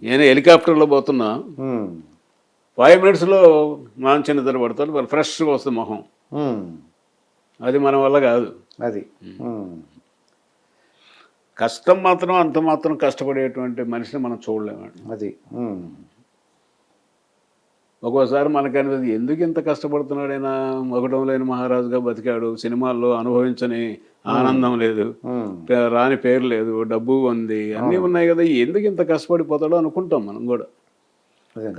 నేను హెలికాప్టర్లో పోతున్నా 5 మినిట్స్లో మంచి నిద్ర పడతాడు, వాళ్ళు ఫ్రెష్గా వస్తుంది మొహం. అది మన వల్ల కాదు. అది కష్టం మాత్రం అంత మాత్రం కష్టపడేటువంటి మనిషిని మనం చూడలేమండి. అది ఒక్కోసారి మనకనేది ఎందుకు ఇంత కష్టపడుతున్నాడైనా, మొగడం లేని మహారాజుగా బతికాడు, సినిమాల్లో అనుభవించని ఆనందం లేదు, రాని పేరు లేదు, డబ్బు ఉంది, అన్నీ ఉన్నాయి కదా, ఎందుకు ఇంత కష్టపడిపోతాడో అనుకుంటాం మనం కూడా.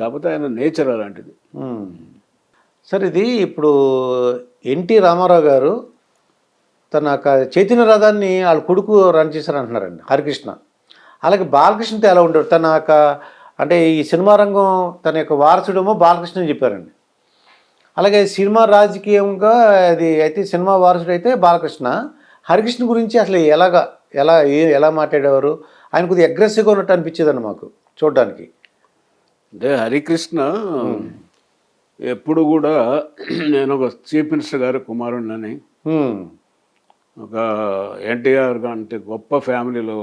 కాకపోతే ఆయన నేచర్ అలాంటిది. సార్ ఇది ఇప్పుడు ఎన్టీ రామారావు గారు తన చైతన్య రథాన్ని వాళ్ళ కొడుకు రన్ చేశారు అంటున్నారండి, హరికృష్ణ. అలాగే బాలకృష్ణతో ఎలా ఉంటాడు? తన అంటే ఈ సినిమా రంగం తన యొక్క వారసుడేమో బాలకృష్ణ అని చెప్పారండి. అలాగే సినిమా రాజకీయంగా అది అయితే సినిమా వారసుడు అయితే బాలకృష్ణ. హరికృష్ణ గురించి అసలు ఎలా మాట్లాడేవారు? ఆయన కొద్దిగా అగ్రెసివ్గా ఉన్నట్టు అనిపించేదండి మాకు చూడడానికి. అంటే హరికృష్ణ ఎప్పుడు కూడా నేను ఒక చీఫ్ మినిస్టర్ గారి కుమారుడినని, ఒక ఎన్టీఆర్ అంటే గొప్ప ఫ్యామిలీలో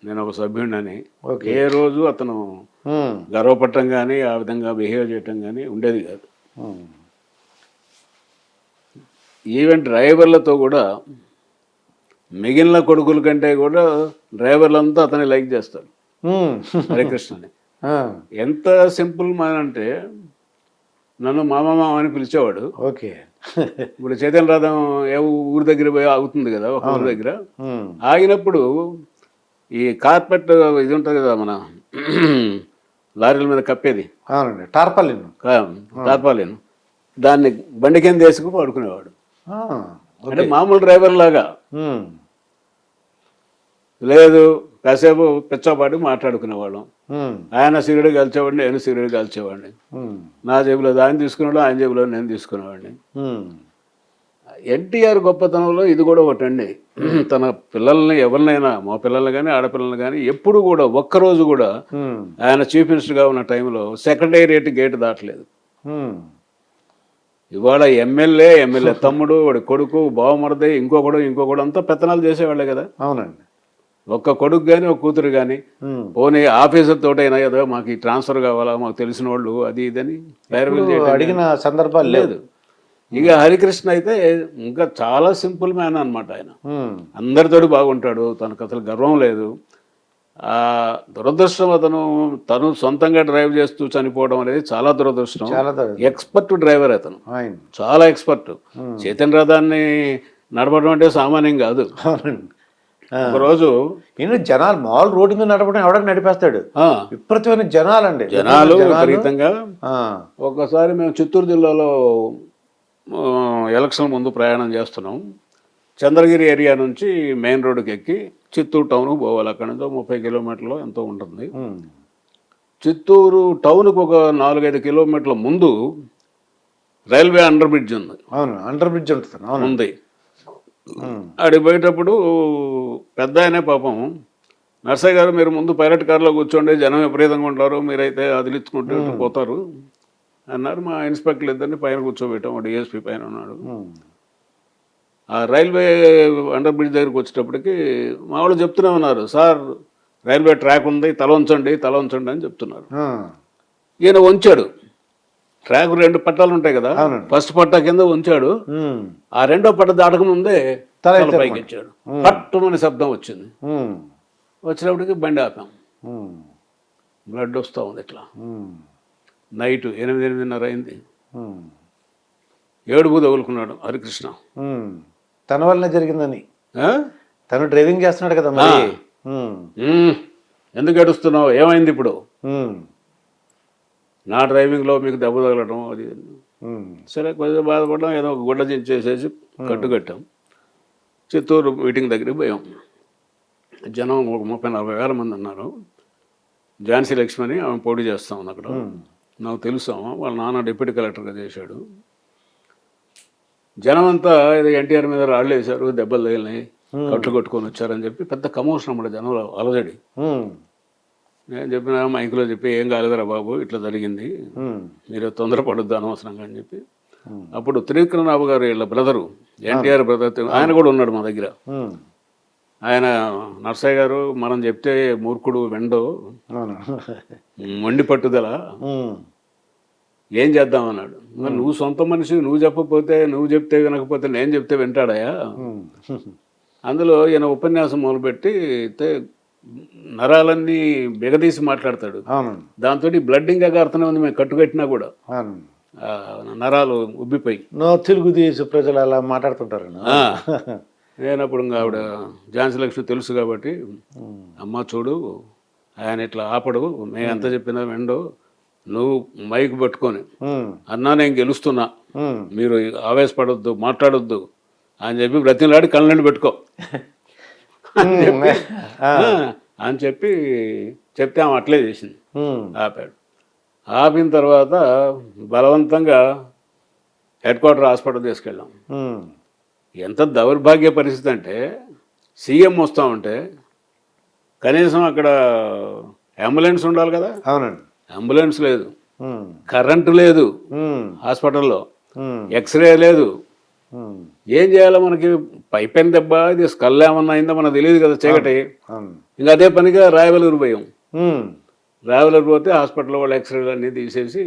నేను ఒక సభ్యుడినని ఏ రోజు అతను గర్వపడటం కానీ ఆ విధంగా బిహేవ్ చేయటం కానీ ఉండేది కాదు. ఈవెన్ డ్రైవర్లతో కూడా మిగిలిన కొడుకుల కంటే కూడా డ్రైవర్లంతా అతన్ని లైక్ చేస్తారు హరికృష్ణని. ఎంత సింపుల్ మ్యాన్ అంటే నన్ను మామ అని పిలిచేవాడు. ఓకే. ఇప్పుడు చైతన్య రథం ఊరి దగ్గర పోయి ఆగుతుంది కదా, ఒక ఊరి దగ్గర ఆగినప్పుడు ఈ కార్పెట్ ఇది ఉంటుంది కదా, మన లారీల మీద కప్పేది, టార్పాలిన్, దాన్ని బండి కింద వేసుకు పడుకునేవాడు. అంటే మామూలు డ్రైవర్ లాగా లేదు, కాసేపు పిచ్చపాటి మాట్లాడుకునేవాళ్ళం. ఆయన సిగరెట్ కాల్చేవాడిని, నేను సిగరెట్ కాల్చేవాడిని. నా జేబులో ఆయన తీసుకునేవాడు, ఆయన జేబులో నేను తీసుకునేవాడిని. ఎన్టీఆర్ గొప్పతనంలో ఇది కూడా ఒకటండి. తన పిల్లల్ని ఎవరినైనా, మా పిల్లల్ని కానీ ఆడపిల్లల్ని కానీ ఎప్పుడు కూడా ఒక్కరోజు కూడా ఆయన చీఫ్ మినిస్టర్గా ఉన్న టైంలో సెక్రటేరియట్ గేట్ దాటలేదు. ఇవాళ ఎమ్మెల్యే తమ్ముడు, వాడి కొడుకు, బావమరది, ఇంకొకడు అంతా పెత్తనాలు చేసేవాళ్ళే కదా. అవునండి. ఒక్క కొడుకు కానీ ఒక కూతురు కానీ పోనీ ఆఫీసర్ తోటైనా ఏదో మాకు ఈ ట్రాన్స్ఫర్ కావాలా, మాకు తెలిసిన వాళ్ళు అది ఇదని అడిగిన సందర్భాలు లేదు. ఇక హరికృష్ణ అయితే ఇంకా చాలా సింపుల్ మ్యాన్ అనమాట. ఆయన అందరితోటి బాగుంటాడు, తనకు అసలు గర్వం లేదు. దురదృష్టం తను సొంతంగా డ్రైవ్ చేస్తూ చనిపోవడం అనేది చాలా దురదృష్టం. ఎక్స్పర్ట్ డ్రైవర్ అతను, చాలా ఎక్స్పర్ట్. చైతన్య రథాన్ని నడపడం అంటే సామాన్యం కాదు. ఒకరోజు జనాలు మామూలు రోడ్డు మీద నడపడం ఎవడని నడిపేస్తాడు, విపరీతమైన జనాలు విపరీతంగా. ఒకసారి మేము చిత్తూరు జిల్లాలో ఎలక్షన్ ముందు ప్రయాణం చేస్తున్నాం. చంద్రగిరి ఏరియా నుంచి మెయిన్ రోడ్డుకి ఎక్కి చిత్తూరు టౌన్కు పోవాలి. అక్కడ నుంచి 30 కిలోమీటర్లు ఎంతో ఉంటుంది. చిత్తూరు టౌన్కు ఒక 4-5 కిలోమీటర్ల ముందు రైల్వే అండర్ బ్రిడ్జ్ ఉంది. అండర్ బ్రిడ్జ్ ఉంది. అడిగి పోయేటప్పుడు పెద్ద ఆయనే పాపం, నర్సయ్య గారు మీరు ముందు పైలట్ కార్లో కూర్చోండి, జనం విపరీతంగా ఉంటారు, మీరైతే అదిలించుకుంటూ పోతారు అన్నారు. మా ఇన్స్పెక్టర్లు ఇద్దరిని పైన కూర్చోబెట్టాం. డిఎస్పీ పైన ఉన్నాడు. ఆ రైల్వే అండర్ బ్రిడ్జ్ దగ్గరికి వచ్చేటప్పటికి మా వాళ్ళు చెప్తూనే ఉన్నారు, సార్ రైల్వే ట్రాక్ ఉంది, తల ఉంచండి అని చెప్తున్నారు. ఈయన వంచాడు. ట్రాక్ 2 పట్టాలు ఉంటాయి కదా, ఫస్ట్ పట్టా కింద ఉంచాడు. ఆ రెండో పట్ట దాటక ముందే తల పైకి ఇచ్చాడు. పట్టుమని శబ్దం వచ్చింది. వచ్చినప్పటికి బండి ఆపాం. బ్లడ్ వస్తూ ఉంది ఇట్లా. నైట్ 8-8:30 అయింది. ఏడుపు తగులుకున్నాడు హరికృష్ణ. తన వల్లనే జరిగిందని. తను డ్రైవింగ్ చేస్తున్నాడు కదా మరి. ఎందుకు ఏడుస్తున్నావు, ఏమైంది ఇప్పుడు? నా డ్రైవింగ్లో మీకు దెబ్బ తగలటం అది. సరే కొంచెం బాధపడ్డాం. ఏదో ఒక గుడ్డ చేసేసి కట్టుకట్టాం. చిత్తూరు మీటింగ్ దగ్గరికి పోయాం. జనం ఒక 30-40 వేల మంది ఉన్నారు. ఝాన్సీ లక్ష్మణి ఆమె పోటీ చేస్తా ఉంది అక్కడ. నాకు తెలుసు, వాళ్ళ నాన్న డిప్యూటీ కలెక్టర్గా చేశాడు. జనం అంతా ఏదో ఎన్టీఆర్ మీద రాళ్ళు వేశారు, దెబ్బలు తగిలినాయి, కట్లు కొట్టుకొని వచ్చారని చెప్పి పెద్ద కమోషన్ అన్నమాట జనంలో, అలజడి. నేను చెప్పిన మైకులో చెప్పి ఏం కాలేదురా బాబు, ఇట్లా జరిగింది, మీరు తొందరపడొద్దు అనవసరంగా అని చెప్పి. అప్పుడు త్రివిక్రమరావు గారు వీళ్ళ బ్రదరు, ఎన్టీఆర్ బ్రదర్, ఆయన కూడా ఉన్నాడు మా దగ్గర. ఆయన నర్సయ్య గారు మనం చెప్తే మూర్ఖుడు వెండు అవును. మొండి పట్టుదల ఉమ్. ఏం చేద్దామన్నాడు. మరి నువ్వు సొంత మనిషి, నువ్వు చెప్పకపోతే, నువ్వు చెప్తే వినకపోతే నేను చెప్తే వింటాడయా. ఉమ్. అందులో ఈయన ఉపన్యాసం మొదలుపెట్టి నరాలన్నీ బిగదీసి మాట్లాడతాడు. అవునండి. దాంతో బ్లడ్ ఇంకా కారుతూనే ఉంది, మేము కట్టుకట్టినా కూడా అవునండి. ఆ నరాలు ఉబ్బిపోయి. తెలుగుదేశం ప్రజలు అలా మాట్లాడుతుంటారండి. ఆ, నేనప్పుడు ఇంకా ఆవిడ ఝాన్సీ లక్ష్మి తెలుసు కాబట్టి, అమ్మ చూడు ఆయన ఇట్లా ఆపడు, మేము ఎంత చెప్పినా వెండు, నువ్వు మైక్ పట్టుకొని అన్నా నేను గెలుస్తున్నా, మీరు ఆవేశపడొద్దు, మాట్లాడొద్దు అని చెప్పి బ్రతిలాడి కళ్ళని పెట్టుకో అని చెప్పి చెప్తే ఆమె అట్లే చేసింది. ఆపాడు. ఆపిన తర్వాత బలవంతంగా హెడ్ క్వార్టర్ హాస్పిటల్ తీసుకెళ్ళాం. ఎంత దౌర్భాగ్య పరిస్థితి అంటే, సీఎం వస్తూ ఉంటే కనీసం అక్కడ అంబులెన్స్ ఉండాలి కదా. అవునండి. అంబులెన్స్ లేదు, కరెంటు లేదు హాస్పిటల్లో, ఎక్స్రే లేదు. ఏం చేయాలో మనకి పైపెన్ దెబ్బ, ఇది స్కల్ ఏమన్నా అయిందో మనకు తెలియదు కదా, చీకటి. ఇంకా అదే పనిగా రాయవలూరు పోయాం. రాయవలూరు పోతే హాస్పిటల్లో వాళ్ళు ఎక్స్రేలు అన్నీ తీసేసి,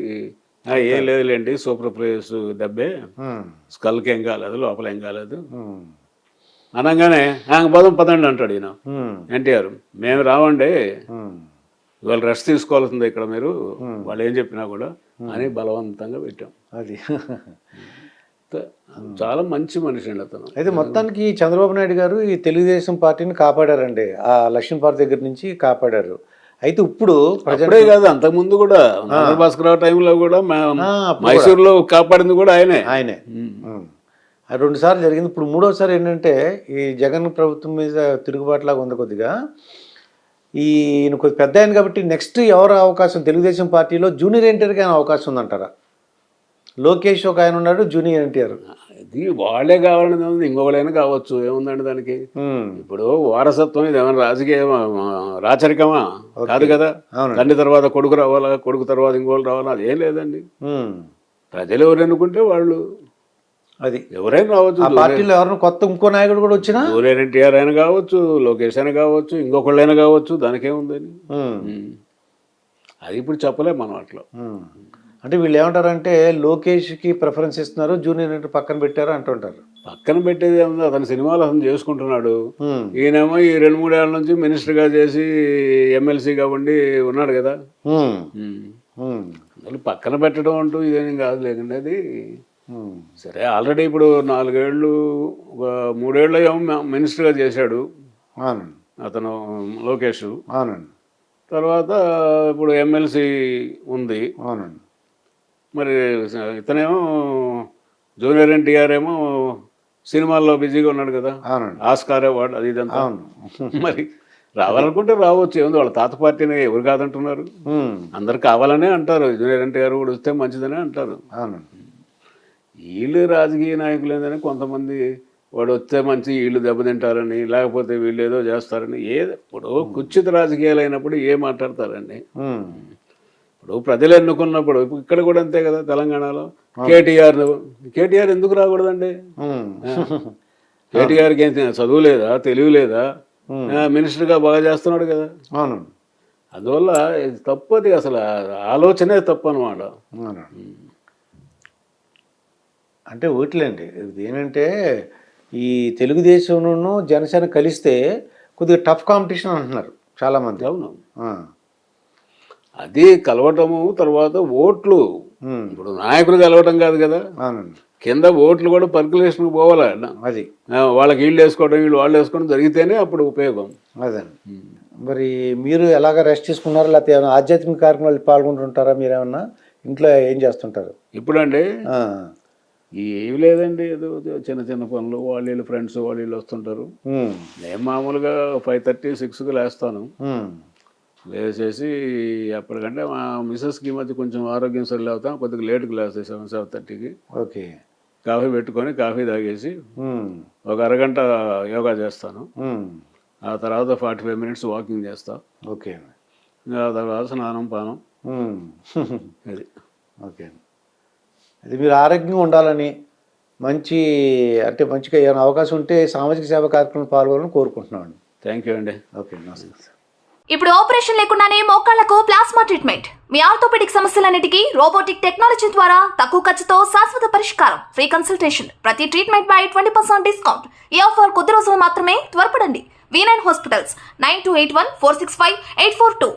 ఏం లేదులేండి సూపర్ ప్లేస్ దెబ్బే, స్కల్కి ఏం కాలేదు, లోపల ఏం కాలేదు అనగానే పోదాం పదండి అంటాడు ఈయన ఎన్టీఆర్. మేము రావండి, ఇవాళ రెస్ట్ తీసుకోవాల్సిందే ఇక్కడ మీరు, వాళ్ళు ఏం చెప్పినా కూడా అని బలవంతంగా పెట్టాం. అది చాలా మంచి మనిషి అండి అతను. అయితే మొత్తానికి చంద్రబాబు నాయుడు గారు ఈ తెలుగుదేశం పార్టీని కాపాడారండి, ఆ లక్ష్మీపార్తి దగ్గర నుంచి కాపాడారు. అయితే ఇప్పుడు అప్పుడే కాదు, అంతకుముందు కూడా నాగర్ భాస్కరరావు టైంలో కూడా మైసూరులో కాపాడింది కూడా ఆయనే. 2 సార్లు జరిగింది. ఇప్పుడు 3వసారి ఏంటంటే ఈ జగన్ ప్రభుత్వం మీద తిరుగుబాటులాగా ఉంది కొద్దిగా. ఈయన కొద్ది పెద్ద ఆయన కాబట్టి నెక్స్ట్ ఎవరు అవకాశం తెలుగుదేశం పార్టీలో జూనియర్ ఎన్టీఆర్కి అయినా అవకాశం ఉందంటారా? లోకేష్ ఒక ఆయన ఉన్నాడు, జూనియర్ ఎన్టీఆర్. ఇది వాళ్ళే కావాలని ఉంది, ఇంకొకడైనా కావచ్చు, ఏముందండి దానికి. ఇప్పుడు వారసత్వం ఇది ఏమైనా రాజకీయ రాచరికమా కాదు కదా. తండ్రి తర్వాత కొడుకు రావాలా, కొడుకు తర్వాత ఇంకోళ్ళు రావాలా, అదేం లేదండి. ప్రజలు ఎవరు ఎన్నుకుంటే వాళ్ళు, అది ఎవరైనా రావచ్చు. ఆ పార్టీలో ఎవరైనా కొత్త ఇంకో నాయకుడు కూడా వచ్చినా, జూనియర్ ఎన్టీఆర్ అయినా కావచ్చు, లోకేష్ అయినా కావచ్చు, ఇంకొకళ్ళైనా కావచ్చు, దానికేముందని. అది ఇప్పుడు చెప్పలేము మనం అట్లా. అంటే వీళ్ళు ఏమంటారంటే లోకేష్కి ప్రిఫరెన్స్ ఇస్తున్నారు, జూనియర్ ఎన్టీఆర్ పక్కన పెట్టారు అంటుంటారు. పక్కన పెట్టేది ఏముంది, అతని సినిమాలు అతను చేసుకుంటున్నాడు. ఈయనేమో ఈ 2-3 ఏళ్ళ నుంచి మినిస్టర్గా చేసి ఎమ్మెల్సీగా ఉండి ఉన్నాడు కదా. పక్కన పెట్టడం అంటూ ఇదేం కాదు లేకండి అది. సరే, ఆల్రెడీ ఇప్పుడు 4 ఏళ్ళు 3 ఏళ్ళు ఏమో మినిస్టర్గా చేశాడు అతను లోకేష్. తర్వాత ఇప్పుడు ఎమ్మెల్సీ ఉంది. మరి ఇతనేమో జూనియర్ ఎన్టీఆర్ ఏమో సినిమాల్లో బిజీగా ఉన్నాడు కదా, ఆస్కార్ అవార్డు అది ఇదంతా. మరి రావాలనుకుంటే రావచ్చు, ఏముంది, వాళ్ళ తాత పార్టీని ఎవరు కాదంటున్నారు, అందరు కావాలనే అంటారు. జూనియర్ ఎన్టీఆర్ కూడా వస్తే మంచిదనే అంటారు. వీళ్ళు రాజకీయ నాయకులు ఏంటని కొంతమంది, వాడు వస్తే మంచి వీళ్ళు దెబ్బతింటారని, లేకపోతే వీళ్ళు ఏదో చేస్తారని. ఇప్పుడు కుచిత రాజకీయాలు అయినప్పుడు ఏం మాట్లాడతారండి. ఇప్పుడు ప్రజలు ఎన్నుకున్నప్పుడు, ఇక్కడ కూడా అంతే కదా, తెలంగాణలో కేటీఆర్ ఎందుకు రాకూడదండి? కేటీఆర్కి ఏం చదువు లేదా, తెలివి లేదా, మినిస్టర్గా బాగా చేస్తున్నాడు కదా. అందువల్ల తప్పది, అసలు ఆలోచనే తప్పు అనమాట. అంటే ఓట్లేండి, ఏంటంటే ఈ తెలుగుదేశంను జనసేన కలిస్తే కొద్దిగా టఫ్ కాంపిటీషన్ అంటున్నారు చాలామంది. అవును, అది కలవటము, తర్వాత ఓట్లు. ఇప్పుడు నాయకులు కలవటం కాదు కదా, కింద ఓట్లు కూడా పర్కులేషన్కి పోవాలి. అది వాళ్ళకి వీళ్ళు వేసుకోవడం, వీళ్ళు వాళ్ళు వేసుకోవడం జరిగితేనే అప్పుడు ఉపయోగం. అదే. మరి మీరు ఎలాగ రెస్ట్ తీసుకున్నారా, లేకపోతే ఏమైనా ఆధ్యాత్మిక కార్యక్రమాలు పాల్గొంటుంటారా? మీరేమన్నా ఇంట్లో ఏం చేస్తుంటారు ఇప్పుడండి? ఏమి లేదండి, ఏదో చిన్న చిన్న పనులు, వాళ్ళు ఫ్రెండ్స్ వాళ్ళు వస్తుంటారు. నేను మామూలుగా 5:30-6కి లేస్తాను. లేచేసి అప్పటికంటే మా మిస్సెస్కి ఈ మధ్య కొంచెం ఆరోగ్యం సరిగ్గా అవుతాం, కొద్దిగా లేట్కి లేస్తాయి 7-7:30కి. ఓకే. కాఫీ పెట్టుకొని కాఫీ తాగేసి ఒక అరగంట యోగా చేస్తాను. ఆ తర్వాత 45 మినిట్స్ వాకింగ్ చేస్తా. ఓకే. ఆ తర్వాత స్నానం పానం. అది. ఓకే. అది మీరు ఆరోగ్యంగా ఉండాలని, మంచిగా ఏమైనా అవకాశం ఉంటే సామాజిక సేవ కార్యక్రమం పాల్గొనాలని కోరుకుంటున్నాను. థ్యాంక్ యూ అండి. ఓకే, నమస్తే సార్. ఇప్పుడు ఆపరేషన్ లేకుండానే మోకాళ్లకు ప్లాస్మా ట్రీట్మెంట్. మీ ఆర్థోపెడిక్ సమస్యలన్నిటికీ రోబోటిక్ టెక్నాలజీ ద్వారా తక్కువ ఖర్చుతో శాశ్వత పరిష్కారం. Free consultation. ప్రతి ట్రీట్మెంట్ పై 20% డిస్కౌంట్. ఈ ఆఫర్ కొద్ది రోజులు మాత్రమే. త్వరపడండి. V9 hospitals 9281465842.